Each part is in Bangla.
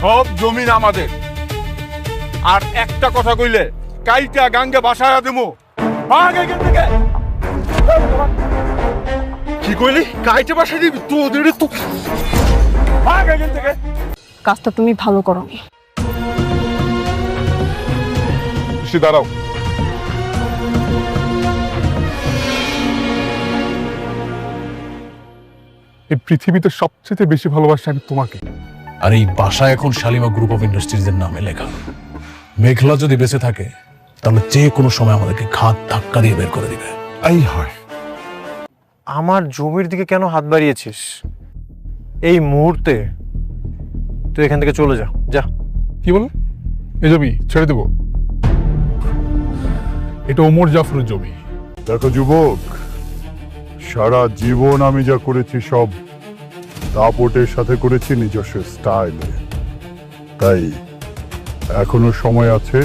সব জমিন আমাদের। আর একটা কথা কইলে কাইটা গাঙ্গে বাসায়া দেবো। কি কইলি? কাইটা বাসায় দিবি? তোদের তো কাজটা তুমি ভালো করোনি। দাঁড়াও, এই পৃথিবীতে সবচেয়ে বেশি ভালোবাসি আমি তোমাকে। আর এই বাসা এখন শালিমা গ্রুপ অফ ইন্ডাস্ট্রিজের নামে লেখা। মেঘলা যদি বেঁচে থাকে তাহলে যে কোনো সময় আমাদেরকে ঘাত ধাক্কা দিয়ে বের করে দিবে। এই হয়। আমার জমির দিকে কেন হাত বাড়িয়েছিস? এই মুহূর্তে তুই এখান থেকে চলে যা। যা। কি বল? এই জমি ছেড়ে দেবো? এটা ওমর জাফরের জমি। দেখো যুবক, সারা জীবন আমি যা করেছি সব দাপটের সাথে করেছি, নিজস্ব স্টাইলে। তাই এখনো সময় আছে,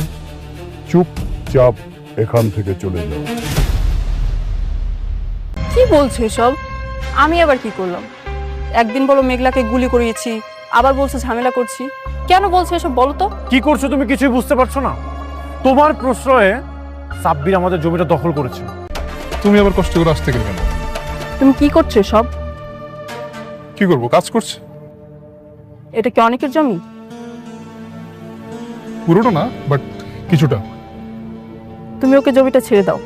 চুপচাপ এখান থেকে চলে যাও। কি বলছো এসব? আমি আবার কি করলাম? একদিন বলো মেঘলাকে গুলি করিয়েছি, আবার বলছো ঝামেলা করছি। কেন বলছো এসব বলো তো? কি করছো তুমি কিছুই বুঝতে পারছো না? তোমার প্রশ্রয়ে সাব্বির আমাদের জমিটা দখল করেছে। তুমি আবার কষ্ট করে আসতে গেলে কেন? তুমি কি করছো সব? কি করবো? কাজ করছে। এটা কি অনেকের জমি? পুরোটা না, বাট কিছুটা। তুমি ওকে জমিটা ছেড়ে দাও,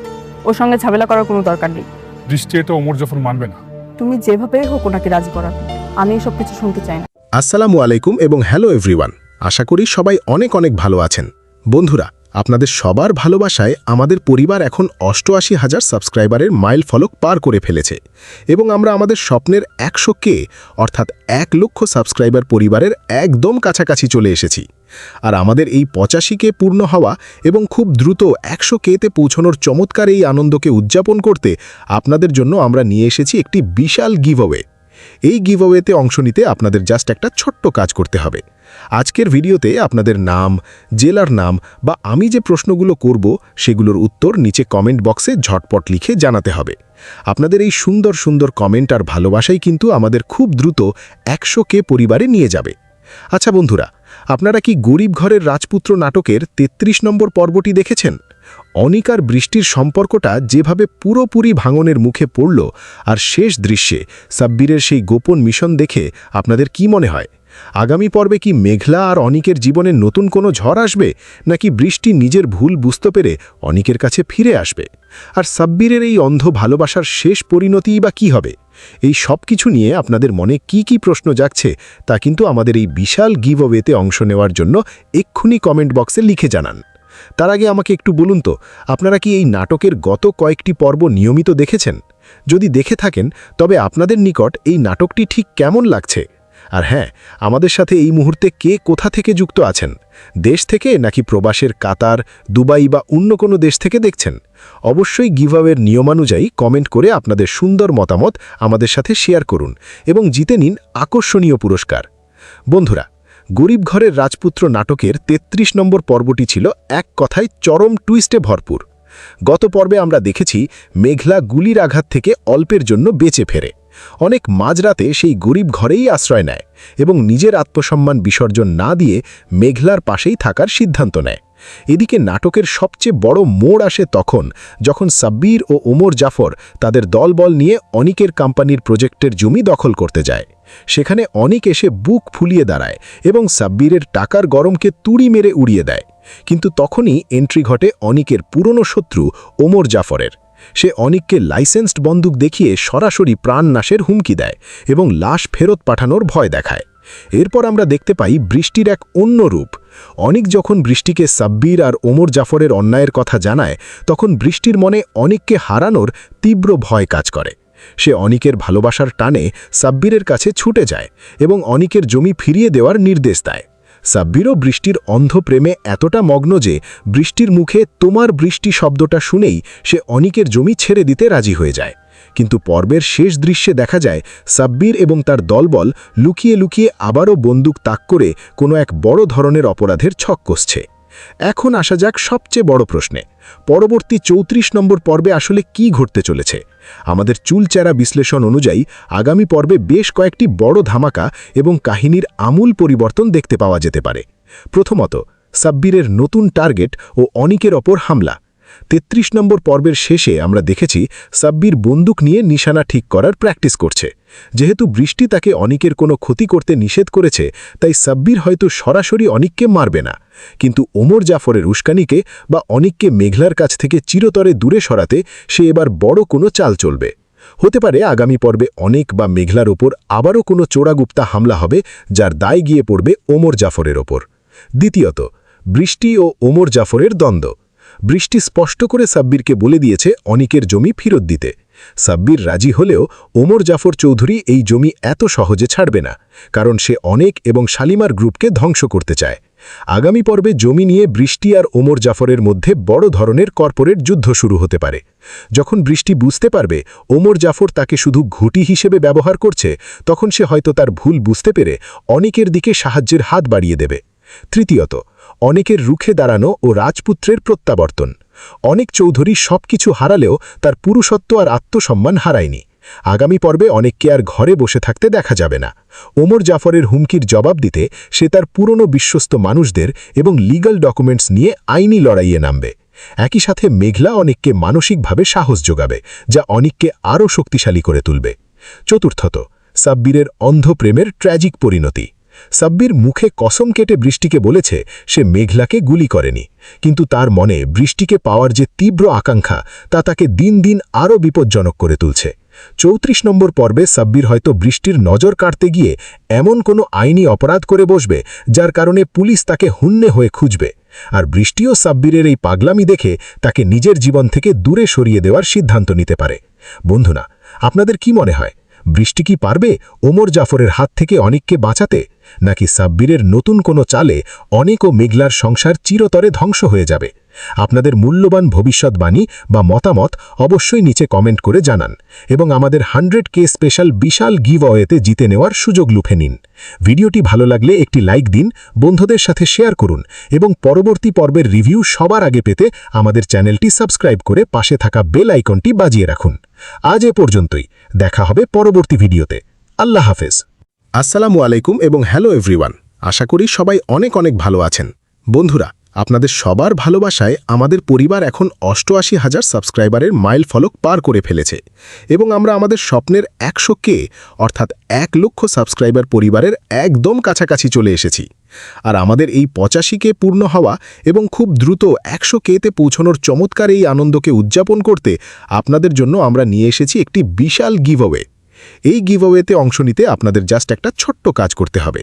ওর সঙ্গে ঝামেলা করার কোনো দরকার নেই। দৃষ্টি এটা ওমর জাফর মানবে না। তুমি যেভাবে হোক ওনাকে রাজি করাবে, আমি এসব কিছু শুনতে চাই না। আসসালামু আলাইকুম এবং হ্যালো এভরিওয়ান। আশা করি সবাই অনেক অনেক ভালো আছেন। বন্ধুরা, আপনাদের সবার ভালোবাসায় আমাদের পরিবার এখন ৮৮,০০০ সাবস্ক্রাইবারের মাইল ফলক পার করে ফেলেছে এবং আমরা আমাদের স্বপ্নের ১০০K অর্থাৎ ১,০০,০০০ সাবস্ক্রাইবার পরিবারের একদম কাছাকাছি চলে এসেছি। আর আমাদের এই ৮৫K পূর্ণ হওয়া এবং খুব দ্রুত ১০০Kতে পৌঁছানোর চমৎকার এই আনন্দকে উদযাপন করতে আপনাদের জন্য আমরা নিয়ে এসেছি একটি বিশাল গিভঅ্যাওয়ে। এই গিভঅ্যাওয়েতে অংশ নিতে আপনাদের জাস্ট একটা ছোট্ট কাজ করতে হবে। আজকের ভিডিওতে আপনাদের নাম, জেলার নাম বা আমি যে প্রশ্নগুলো করব সেগুলোর উত্তর নিচে কমেন্ট বক্সে ঝটপট লিখে জানাতে হবে। আপনাদের এই সুন্দর সুন্দর কমেন্ট আর ভালোবাসাই কিন্তু আমাদের খুব দ্রুত ১০০K পরিবারে নিয়ে যাবে। আচ্ছা বন্ধুরা, আপনারা কি গরিব ঘরের রাজপুত্র নাটকের ৩৩ নম্বর পর্বটি দেখেছেন? অনিক আর বৃষ্টির সম্পর্কটা যেভাবে পুরোপুরি ভাঙনের মুখে পড়ল, আর শেষ দৃশ্যে সাব্বিরের সেই গোপন মিশন দেখে আপনাদের কি মনে হয়? আগামী পর্বে কি মেঘলা আর অনিকের জীবনে নতুন কোনো ঝড় আসবে, নাকি বৃষ্টি নিজের ভুল বুঝতে পেরে অনিকের কাছে ফিরে আসবে? আর সাব্বিরের এই অন্ধ ভালোবাসার শেষ পরিণতিই বা কী হবে? এই সব কিছু নিয়ে আপনাদের মনে কি কি প্রশ্ন জাগছে তা কিন্তু আমাদের এই বিশাল গিভঅ্যাওয়েতে অংশ নেওয়ার জন্য এক্ষুনি কমেন্ট বক্সে লিখে জানান। তার আগে আমাকে একটু বলুন তো, আপনারা কি এই নাটকের গত কয়েকটি পর্ব নিয়মিত দেখেছেন? যদি দেখে থাকেন তবে আপনাদের নিকট এই নাটকটি ঠিক কেমন লাগছে? আর হ্যাঁ, আমাদের সাথে এই মুহূর্তে কে কোথা থেকে যুক্ত আছেন? দেশ থেকে নাকি প্রবাসের কাতার, দুবাই বা অন্য কোনো দেশ থেকে দেখছেন? অবশ্যই গিভঅ্যাওয়ের নিয়মানুযায়ী কমেন্ট করে আপনাদের সুন্দর মতামত আমাদের সাথে শেয়ার করুন এবং জিতে নিন আকর্ষণীয় পুরস্কার। বন্ধুরা, গরিব ঘরের রাজপুত্র নাটকের ৩৩ নম্বর পর্বটি ছিল এক কথায় চরম টুইস্টে ভরপুর। গত পর্বে আমরা দেখেছি মেঘলা গুলির আঘাত থেকে অল্পের জন্য বেঁচে ফেরে। অনেক মাঝরাতে সেই গরিব ঘরেই আশ্রয় নেয় এবং নিজের আত্মসম্মান বিসর্জন না দিয়ে মেঘলার পাশেই থাকার সিদ্ধান্ত নেয়। এদিকে নাটকের সবচেয়ে বড় মোড় আসে তখন, যখন সাব্বির ও ওমর জাফর তাদের দলবল নিয়ে অনিকের কোম্পানির প্রজেক্টের জমি দখল করতে যায়। সেখানে অনিক এসে বুক ফুলিয়ে দাঁড়ায় এবং সাব্বিরের টাকার গরমকে তুড়ি মেরে উড়িয়ে দেয়। কিন্তু তখনই এন্ট্রি ঘটে অনিকের পুরনো শত্রু ওমর জাফরের। সে অনিককে লাইসেন্সড বন্দুক দেখিয়ে সরাসরি প্রাণনাশের হুমকি দেয় এবং লাশ ফেরত পাঠানোর ভয় দেখায়। এরপর আমরা দেখতে পাই বৃষ্টির এক অন্য রূপ। অনিক যখন বৃষ্টিকে সাব্বির আর ওমর জাফরের অন্যায়ের কথা জানায়, তখন বৃষ্টির মনে অনিককে হারানোর তীব্র ভয় কাজ করে। সে অনিকের ভালোবাসার টানে সাব্বিরের কাছে ছুটে যায় এবং অনিকের জমি ফিরিয়ে দেওয়ার নির্দেশ দেয়। সাব্বিরও বৃষ্টির অন্ধ প্রেমে এতটা মগ্ন যে বৃষ্টির মুখে তোমার বৃষ্টি শব্দটা শুনেই সে অনিকের জমি ছেড়ে দিতে রাজি হয়ে যায়। কিন্তু পর্বের শেষ দৃশ্যে দেখা যায় সাব্বির এবং তার দলবল লুকিয়ে লুকিয়ে আবারও বন্দুক তাক করে কোনো এক বড় ধরনের অপরাধের ছক কষছে। এখন আসা যাক সবচেয়ে বড় প্রশ্নে, পরবর্তী ৩৪ নম্বর পর্বে আসলে কি ঘটতে চলেছে? আমাদের চুলচেরা বিশ্লেষণ অনুযায়ী আগামী পর্বে বেশ কয়েকটি বড় ধামাকা এবং কাহিনীর আমূল পরিবর্তন দেখতে পাওয়া যেতে পারে। প্রথমত, সাব্বিরের নতুন টার্গেট ও অনিকের ওপর হামলা। ৩৩ নম্বর পর্বের শেষে আমরা দেখেছি সাব্বির বন্দুক নিয়ে নিশানা ঠিক করার প্র্যাকটিস করছে। যেহেতু বৃষ্টি তাকে অনিকের কোনো ক্ষতি করতে নিষেধ করেছে, তাই সাব্বির হয়তো সরাসরি অনিককে মারবে না, কিন্তু ওমর জাফরের উস্কানিকে বা অনিককে মেঘলার কাছ থেকে চিরতরে দূরে সরাতে সে এবার বড় কোনো চাল চলবে। হতে পারে আগামী পর্বে অনিক বা মেঘলার ওপর আবারও কোনো চোরাগুপ্তা হামলা হবে, যার দায় গিয়ে পড়বে ওমর জাফরের ওপর। দ্বিতীয়ত, বৃষ্টি ও ওমর জাফরের দ্বন্দ্ব। বৃষ্টি স্পষ্ট করে সাব্বিরকে বলে দিয়েছে অনিকের জমি ফেরত দিতে। সাব্বির রাজি হলেও ওমর জাফর চৌধুরী এই জমি এত সহজে ছাড়বে না, কারণ সে অনেক এবং শালিমার গ্রুপকে ধ্বংস করতে চায়। আগামী পর্বে জমি নিয়ে বৃষ্টি আর ওমর জাফরের মধ্যে বড় ধরনের কর্পোরেট যুদ্ধ শুরু হতে পারে। যখন বৃষ্টি বুঝতে পারবে ওমর জাফর তাকে শুধু ঘুঁটি হিসেবে ব্যবহার করছে, তখন সে হয়তো তার ভুল বুঝতে পেরে অনিকের দিকে সাহায্যের হাত বাড়িয়ে দেবে। তৃতীয়ত, অনেকের রুখে দাঁড়ানো ও রাজপুত্রের প্রত্যাবর্তন। অনেক চৌধুরী সবকিছু হারালেও তার পুরুষত্ব আর আত্মসম্মান হারায়নি। আগামী পর্বে অনেককে আর ঘরে বসে থাকতে দেখা যাবে না। ওমর জাফরের হুমকির জবাব দিতে সে তার পুরনো বিশ্বস্ত মানুষদের এবং লিগ্যাল ডকুমেন্টস নিয়ে আইনি লড়াইয়ে নামবে। একই সাথে মেঘলা অনেককে মানসিকভাবে সাহস যোগাবে, যা অনেককে আরও শক্তিশালী করে তুলবে। চতুর্থত, সাব্বিরের অন্ধ প্রেমের ট্র্যাজিক পরিণতি। সাব্বির মুখে কসম কেটে বৃষ্টিকে বলেছে সে মেঘলাকে গুলি করেনি, কিন্তু তার মনে বৃষ্টিকে পাওয়ার যে তীব্র আকাঙ্ক্ষা তা তাকে দিন দিন আরও বিপজ্জনক করে তুলছে। ৩৪ নম্বর পর্বে সাব্বির হয়তো বৃষ্টির নজর কাটতে গিয়ে এমন কোনো আইনি অপরাধ করে বসবে যার কারণে পুলিশ তাকে হুন্নে হয়ে খুঁজবে, আর বৃষ্টিও সাব্বিরের এই পাগলামি দেখে তাকে নিজের জীবন থেকে দূরে সরিয়ে দেওয়ার সিদ্ধান্ত নিতে পারে। বন্ধুরা, আপনাদের কি মনে হয়, বৃষ্টি কি পারবে ওমর জাফরের হাত থেকে অনিককে বাঁচাতে, নাকি সাব্বিরের নতুন কোনো চালে অনিক ও মেঘলার সংসার চিরতরে ধ্বংস হয়ে যাবে? আপনাদের মূল্যবান ভবিষ্যৎবাণী বা মতামত অবশ্যই নিচে কমেন্ট করে জানান এবং আমাদের 100K স্পেশাল বিশাল গিভঅওয়েতে জিতে নেওয়ার সুযোগ লুফে নিন। ভিডিওটি ভালো লাগলে একটি লাইক দিন, বন্ধুদের সাথে শেয়ার করুন এবং পরবর্তী পর্বের রিভিউ সবার আগে পেতে আমাদের চ্যানেলটি সাবস্ক্রাইব করে পাশে থাকা বেল আইকনটি বাজিয়ে রাখুন। আজ এ পর্যন্তই, দেখা হবে পরবর্তী ভিডিওতে। আল্লাহ হাফেজ। আসসালামু আলাইকুম এবং হ্যালো এভরিওয়ান। আশা করি সবাই অনেক অনেক ভালো আছেন। বন্ধুরা, আপনাদের সবার ভালোবাসায় আমাদের পরিবার এখন ৮৮,০০০ সাবস্ক্রাইবারের মাইল ফলক পার করে ফেলেছে এবং আমরা আমাদের স্বপ্নের ১০০K অর্থাৎ ১ লক্ষ সাবস্ক্রাইবার পরিবারের একদম কাছাকাছি চলে এসেছি। আর আমাদের এই ৮৫K পূর্ণ হওয়া এবং খুব দ্রুত ১০০Kতে পৌঁছানোর চমৎকার এই আনন্দকে উদযাপন করতে আপনাদের জন্য আমরা নিয়ে এসেছি একটি বিশাল গিভঅওয়ে। এই গিভঅওয়েতে অংশ নিতে আপনাদের জাস্ট একটা ছোট্ট কাজ করতে হবে।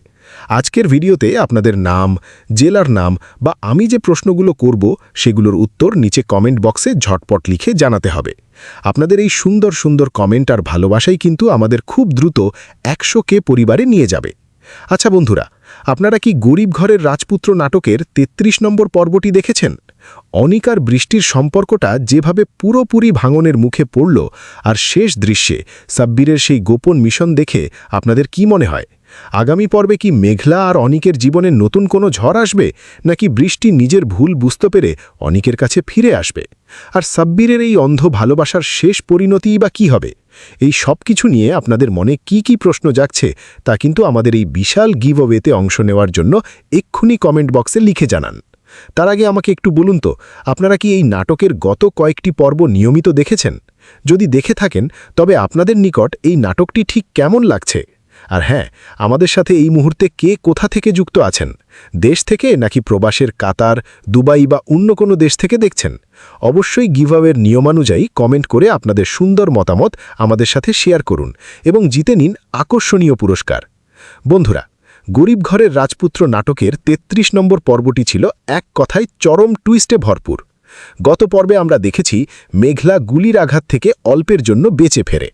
আজকের ভিডিওতে আপনাদের নাম, জেলার নাম বা আমি যে প্রশ্নগুলো করব সেগুলোর উত্তর নিচে কমেন্ট বক্সে ঝটপট লিখে জানাতে হবে। আপনাদের এই সুন্দর সুন্দর কমেন্ট আর ভালোবাসাই কিন্তু আমাদের খুব দ্রুত ১০০K পরিবারে নিয়ে যাবে। আচ্ছা বন্ধুরা, আপনারা কি গরিব ঘরের রাজপুত্র নাটকের ৩৩ নম্বর পর্বটি দেখেছেন? অনিক আর বৃষ্টির সম্পর্কটা যেভাবে পুরোপুরি ভাঙনের মুখে পড়ল, আর শেষ দৃশ্যে সাব্বিরের সেই গোপন মিশন দেখে আপনাদের কি মনে হয়? আগামী পর্বে কি মেঘলা আর অনিকের জীবনে নতুন কোনো ঝড় আসবে, নাকি বৃষ্টি নিজের ভুল বুঝতে পেরে অনিকের কাছে ফিরে আসবে? আর সাব্বিরের এই অন্ধ ভালোবাসার শেষ পরিণতিই বা কী হবে? এই সব কিছু নিয়ে আপনাদের মনে কি কি প্রশ্ন জাগছে তা কিন্তু আমাদের এই বিশাল গিভঅওয়েতে অংশ নেওয়ার জন্য এক্ষুনি কমেন্ট বক্সে লিখে জানান। তার আগে আমাকে একটু বলুন তো, আপনারা কি এই নাটকের গত কয়েকটি পর্ব নিয়মিত দেখেছেন? যদি দেখে থাকেন তবে আপনাদের নিকট এই নাটকটি ঠিক কেমন লাগছে? আর হ্যাঁ, আমাদের সাথে এই মুহূর্তে কে কোথা থেকে যুক্ত আছেন? দেশ থেকে নাকি প্রবাসের কাতার, দুবাই বা অন্য কোনো দেশ থেকে দেখছেন? অবশ্যই গিভঅওয়ের নিয়মানুযায়ী কমেন্ট করে আপনাদের সুন্দর মতামত আমাদের সাথে শেয়ার করুন এবং জিতে নিন আকর্ষণীয় পুরস্কার। বন্ধুরা, গরিব ঘরের রাজপুত্র নাটকের ৩৩ নম্বর পর্বটি ছিল এক কথায় চরম টুইস্টে ভরপুর। গত পর্বে আমরা দেখেছি মেঘলা গুলির আঘাত থেকে অল্পের জন্য বেঁচে ফেরে।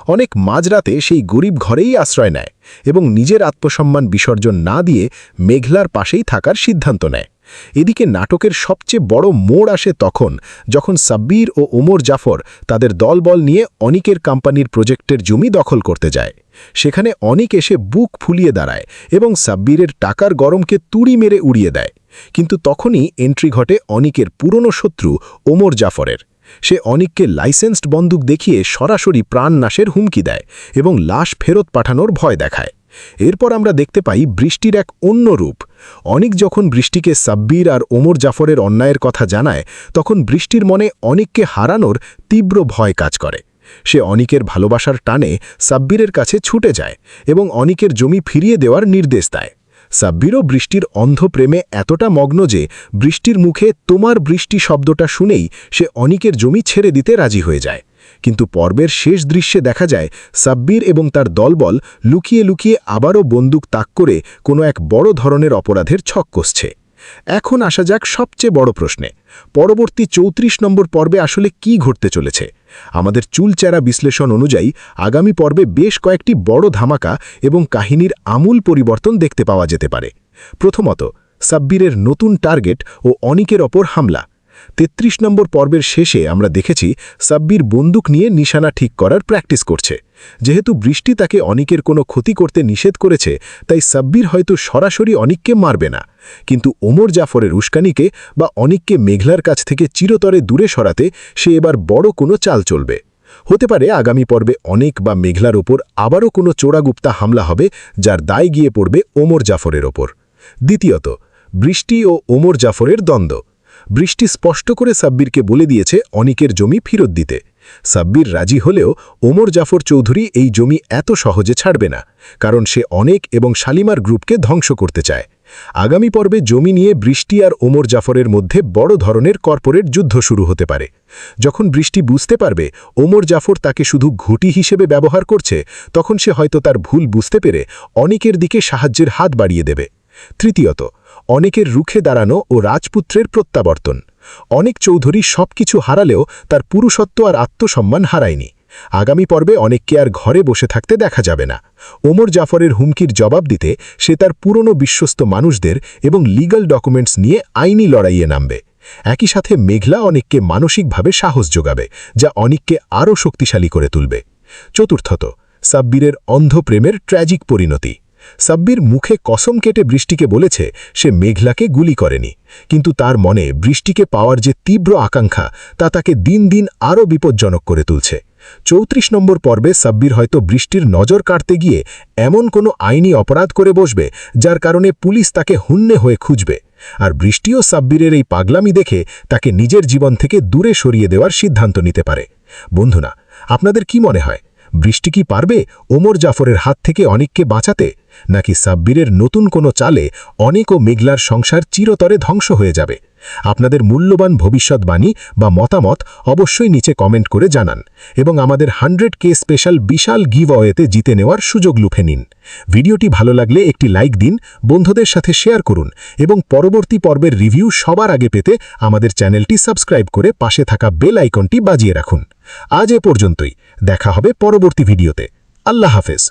অনেক মাঝরাতে সেই গরিব ঘরেই আশ্রয় নেয় এবং নিজের আত্মসম্মান বিসর্জন না দিয়ে মেঘলার পাশেই থাকার সিদ্ধান্ত নেয়। এদিকে নাটকের সবচেয়ে বড় মোড় আসে তখন, যখন সাব্বির ও ওমর জাফর তাদের দলবল নিয়ে অনিকের কোম্পানির প্রজেক্টের জমি দখল করতে যায়। সেখানে অনিক এসে বুক ফুলিয়ে দাঁড়ায় এবং সাব্বিরের টাকার গরমকে তুড়ি মেরে উড়িয়ে দেয়। কিন্তু তখনই এন্ট্রি ঘটে অনিকের পুরনো শত্রু ওমর জাফরের। সে অনিককে লাইসেন্সড বন্দুক দেখিয়ে সরাসরি প্রাণনাশের হুমকি দেয় এবং লাশ ফেরত পাঠানোর ভয় দেখায়। এরপর আমরা দেখতে পাই বৃষ্টির এক অন্য রূপ। অনিক যখন বৃষ্টিকে সাব্বির আর ওমর জাফরের অন্যায়ের কথা জানায়, তখন বৃষ্টির মনে অনিককে হারানোর তীব্র ভয় কাজ করে। সে অনিকের ভালোবাসার টানে সাব্বিরের কাছে ছুটে যায় এবং অনিকের জমি ফিরিয়ে দেওয়ার নির্দেশ দেয়। সাব্বিরও বৃষ্টির অন্ধ প্রেমে এতটা মগ্ন যে বৃষ্টির মুখে তোমার বৃষ্টি শব্দটা শুনেই সে অনিকের জমি ছেড়ে দিতে রাজি হয়ে যায়। কিন্তু পর্বের শেষ দৃশ্যে দেখা যায় সাব্বির এবং তার দলবল লুকিয়ে লুকিয়ে আবারও বন্দুক তাক করে কোনো এক বড় ধরনের অপরাধের ছক কষছে। এখন আসা যাক সবচেয়ে বড় প্রশ্নে, পরবর্তী 34 নম্বর পর্বে আসলে কি ঘটতে চলেছে? আমাদের চুলচেরা বিশ্লেষণ অনুযায়ী আগামী পর্বে বেশ কয়েকটি বড় ধামাকা এবং কাহিনীর আমূল পরিবর্তন দেখতে পাওয়া যেতে পারে। প্রথমত, সাব্বিরের নতুন টার্গেট ও অনিকের ওপর হামলা। 33 নম্বর পর্বের শেষে আমরা দেখেছি সাব্বির বন্দুক নিয়ে নিশানা ঠিক করার প্র্যাকটিস করছে। যেহেতু বৃষ্টি তাকে অনিকের কোনো ক্ষতি করতে নিষেধ করেছে, তাই সাব্বির হয়তো সরাসরি অনিককে মারবে না, কিন্তু ওমর জাফরের উস্কানিকে বা অনিককে মেঘলার কাছ থেকে চিরতরে দূরে সরাতে সে এবার বড় কোনো চাল চলবে। হতে পারে আগামী পর্বে অনিক বা মেঘলার ওপর আবারও কোনো চোরাগুপ্তা হামলা হবে, যার দায় গিয়ে পড়বে ওমর জাফরের ওপর। দ্বিতীয়ত, বৃষ্টি ও ওমর জাফরের দ্বন্দ্ব। বৃষ্টি স্পষ্ট করে সাব্বিরকে বলে দিয়েছে অনিকের জমি ফেরত দিতে। সাব্বির রাজি হলেও ওমর জাফর চৌধুরী এই জমি এত সহজে ছাড়বে না, কারণ সে অনেক এবং শালিমার গ্রুপকে ধ্বংস করতে চায়। আগামী পর্বে জমি নিয়ে বৃষ্টি আর ওমর জাফরের মধ্যে বড় ধরনের কর্পোরেট যুদ্ধ শুরু হতে পারে। যখন বৃষ্টি বুঝতে পারবে ওমর জাফর তাকে শুধু ঘুঁটি হিসেবে ব্যবহার করছে, তখন সে হয়তো তার ভুল বুঝতে পেরে অনিকের দিকে সাহায্যের হাত বাড়িয়ে দেবে। তৃতীয়ত, অনেকের রুখে দাঁড়ানো ও রাজপুত্রের প্রত্যাবর্তন। অনেক চৌধুরী সবকিছু হারালেও তার পুরুষত্ব আর আত্মসম্মান হারায়নি। আগামী পর্বে অনেককে আর ঘরে বসে থাকতে দেখা যাবে না। ওমর জাফরের হুমকির জবাব দিতে সে তার পুরনো বিশ্বস্ত মানুষদের এবং লিগ্যাল ডকুমেন্টস নিয়ে আইনি লড়াইয়ে নামবে। একই সাথে মেঘলা অনেককে মানসিকভাবে সাহস যোগাবে, যা অনেককে আরও শক্তিশালী করে তুলবে। চতুর্থত, সাব্বিরের অন্ধ প্রেমের ট্র্যাজিক পরিণতি। সাব্বির মুখে কসম কেটে বৃষ্টিকে বলেছে সে মেঘলাকে গুলি করেনি, কিন্তু তার মনে বৃষ্টিকে পাওয়ার যে তীব্র আকাঙ্ক্ষা তা তাকে দিন দিন আরও বিপজ্জনক করে তুলছে। 34 নম্বর পর্বে সাব্বির হয়তো বৃষ্টির নজর কাটতে গিয়ে এমন কোনো আইনি অপরাধ করে বসবে যার কারণে পুলিশ তাকে হুন্নে হয়ে খুঁজবে, আর বৃষ্টিও সাব্বিরের এই পাগলামি দেখে তাকে নিজের জীবন থেকে দূরে সরিয়ে দেওয়ার সিদ্ধান্ত নিতে পারে। বন্ধুরা, আপনাদের কি মনে হয়, বৃষ্টি কি পারবে ওমর জাফরের হাত থেকে অনিককে বাঁচাতে, নাকি সাব্বিরের নতুন কোনো চালে অনিক ও মেঘলার সংসার চিরতরে ধ্বংস হয়ে যাবে? আপনাদের মূল্যবান ভবিষ্যৎবাণী বা মতামত অবশ্যই নিচে কমেন্ট করে জানান এবং আমাদের 100K স্পেশাল বিশাল গিভঅওয়েতে জিতে নেওয়ার সুযোগ লুফে নিন। ভিডিওটি ভালো লাগলে একটি লাইক দিন, বন্ধুদের সাথে শেয়ার করুন এবং পরবর্তী পর্বের রিভিউ সবার আগে পেতে আমাদের চ্যানেলটি সাবস্ক্রাইব করে পাশে থাকা বেল আইকনটি বাজিয়ে রাখুন। আজ এ পর্যন্তই, দেখা হবে পরবর্তী ভিডিওতে। আল্লাহ হাফেজ।